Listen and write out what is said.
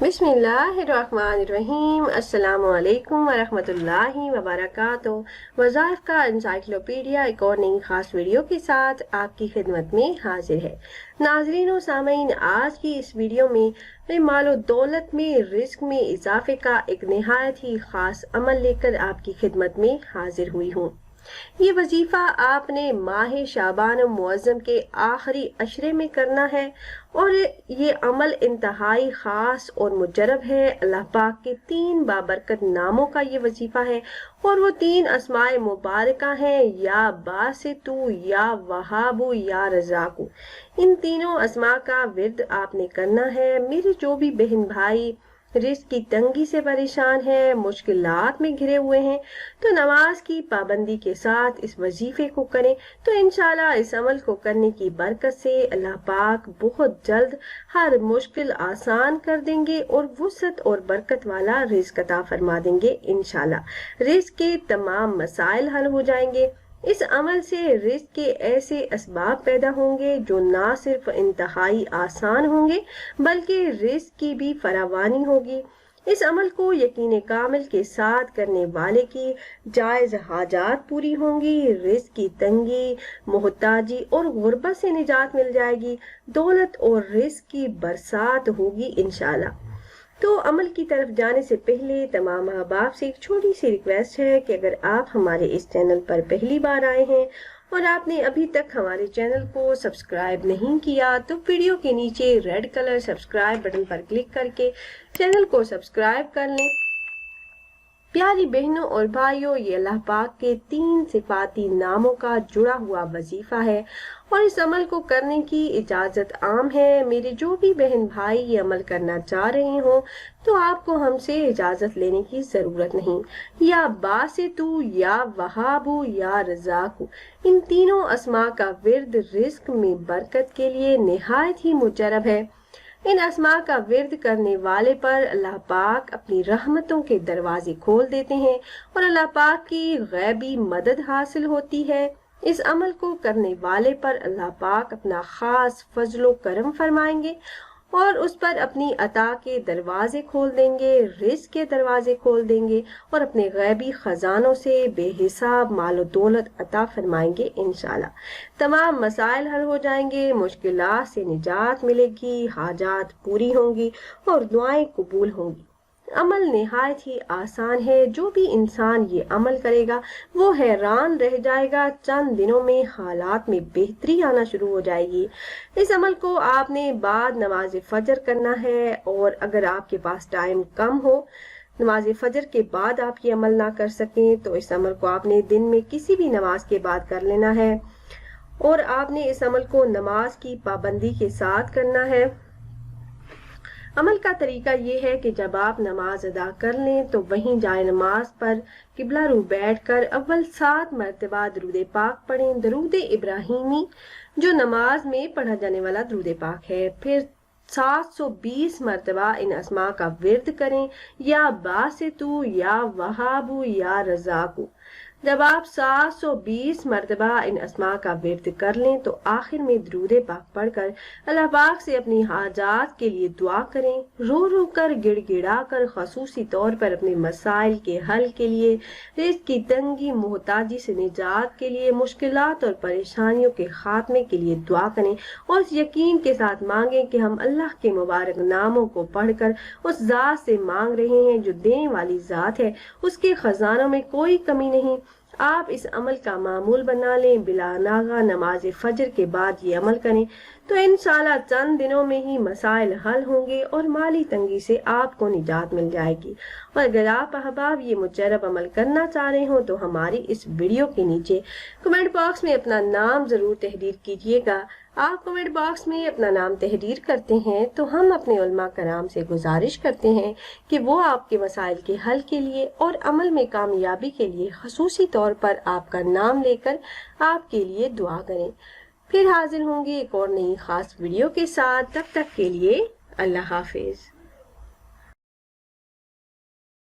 बिस्मिल्लाहिर्रहमानिर्रहीम। अस्सलामु अलैकुम वरहमतुल्लाहि वबरकातुहू। वज़ाइफ का इंसाइक्लोपीडिया एक और नई खास वीडियो के साथ आपकी खिदमत में हाजिर है। नाज़रीन और सामीन, आज की इस वीडियो में मैं मालो दौलत में रिस्क में इजाफे का एक निहायत ही खास अमल लेकर आपकी खिदमत में हाजिर हुई हूँ। ये वजीफा आपने माह शाबान मुअज़्ज़म के आखिरी अशरे में करना है और ये अमल इंतहाई खास और मुजरब है। अल्लाह पाक के 3 बाबरकत नामों का ये वजीफा है और वो 3 अस्माए मुबारका हैं, या बासितु, या वहाबु, या रज़ाकु। इन तीनों अस्मा का विर्द आपने करना है। मेरे जो भी बहन भाई रिस्क की तंगी से परेशान है, मुश्किलात में घिरे हुए हैं, तो नमाज की पाबंदी के साथ इस वजीफे को करें तो इंशाल्लाह इस अमल को करने की बरकत से अल्लाह पाक बहुत जल्द हर मुश्किल आसान कर देंगे और वुसअत और बरकत वाला रिस्क अता फरमा देंगे। इंशाल्लाह रिस्क के तमाम मसाइल हल हो जाएंगे। इस अमल से रिस्क के ऐसे असबाब पैदा होंगे जो ना सिर्फ इंतहाई आसान होंगे बल्कि रिस्क की भी फरावानी होगी। इस अमल को यकीन कामिल के साथ करने वाले की जायज़ हाजात पूरी होंगी, रिस्क की तंगी, मोहताजी और गुर्बत से निजात मिल जाएगी, दौलत और रिस्क की बरसात होगी इंशाल्लाह। तो अमल की तरफ जाने से पहले तमाम अहबाब से एक छोटी सी रिक्वेस्ट है कि अगर आप हमारे इस चैनल पर पहली बार आए हैं और आपने अभी तक हमारे चैनल को सब्सक्राइब नहीं किया तो वीडियो के नीचे रेड कलर सब्सक्राइब बटन पर क्लिक करके चैनल को सब्सक्राइब कर लें। प्यारी बहनों और भाइयों, ये अल्लाह पाक के 3 सिफाती नामों का जुड़ा हुआ वजीफा है और इस अमल को करने की इजाज़त आम है। मेरे जो भी बहन भाई ये अमल करना चाह रहे हो तो आपको हमसे इजाज़त लेने की ज़रूरत नहीं। या बासितु, या वहाबु, या रज़ाकु, इन तीनों अस्मा का विर्द रिस्क में बरकत के लिए निहायत ही मुजरब है। इन अस्मा का विर्द करने वाले पर अल्लाह पाक अपनी रहमतों के दरवाजे खोल देते हैं और अल्लाह पाक की गैबी मदद हासिल होती है। इस अमल को करने वाले पर अल्लाह पाक अपना खास फजलो करम फरमाएंगे और उस पर अपनी अता के दरवाजे खोल देंगे, रिस्क के दरवाजे खोल देंगे और अपने गैबी खजानों से बेहिसाब मालो दौलत अता फरमाएंगे इंशाल्लाह। तमाम मसाइल हल हो जाएंगे, मुश्किलात से निजात मिलेगी, हाजात पूरी होंगी और दुआएं कबूल होंगी। अमल निहायत ही आसान है। जो भी इंसान ये अमल करेगा वो हैरान रह जाएगा। चंद दिनों में हालात में बेहतरी आना शुरू हो जाएगी। इस अमल को आपने बाद नमाज फजर करना है और अगर आपके पास टाइम कम हो, नमाज फजर के बाद आप ये अमल ना कर सकें तो इस अमल को आपने दिन में किसी भी नमाज के बाद कर लेना है और आपने इस अमल को नमाज की पाबंदी के साथ करना है। अमल का तरीका ये है कि जब आप नमाज अदा कर लें तो वहीं जाए नमाज पर किबला रू बैठकर अव्वल 7 मरतबा दरूद पाक पढ़ें। दरूद इब्राहिमी जो नमाज में पढ़ा जाने वाला दरूद पाक है। फिर 720 मरतबा इन अस्मा का विर्द करें, या बासितु, या वहाबु, या रज़ाकु। जब आप 720 मरतबा इन अस्मा का विर्द कर लें तो आखिर में दरूद पाक पढ़कर अल्लाह पाक से अपनी हाजात के लिए दुआ करें। रो रो कर गिड़गिड़ा कर खसूसी तौर पर अपने मसाइल के हल के लिए, रिज़्क की तंगी मोहताजी से निजात के लिए, मुश्किलात और परेशानियों के खात्मे के लिए दुआ करें और इस यकीन के साथ मांगें कि हम अल्लाह के मुबारक नामों को पढ़कर उस ज़ात से मांग रहे हैं जो देने वाली ज़ात है, उसके खजानों में कोई कमी नहीं। आप इस अमल का मामूल बना लें, बिला नागा नमाज फजर के बाद ये अमल करें तो इंशाल्लाह चंद दिनों में ही मसाइल हल होंगे और माली तंगी से आपको निजात मिल जाएगी। और अगर आप अहबाब ये मुजरब अमल करना चाह रहे हो तो हमारी इस वीडियो के नीचे कमेंट बॉक्स में अपना नाम जरूर तहरीर कीजिएगा। आप कमेंट बॉक्स में अपना नाम तहरीर करते हैं तो हम अपने उलमा कराम से गुजारिश करते हैं कि वो आपके मसाइल के हल के लिए और अमल में कामयाबी के लिए खसूसी तौर पर आपका नाम लेकर आपके लिए दुआ करें। फिर हाजिर होंगे एक और नई खास वीडियो के साथ। तब तक के लिए अल्लाह हाफिज।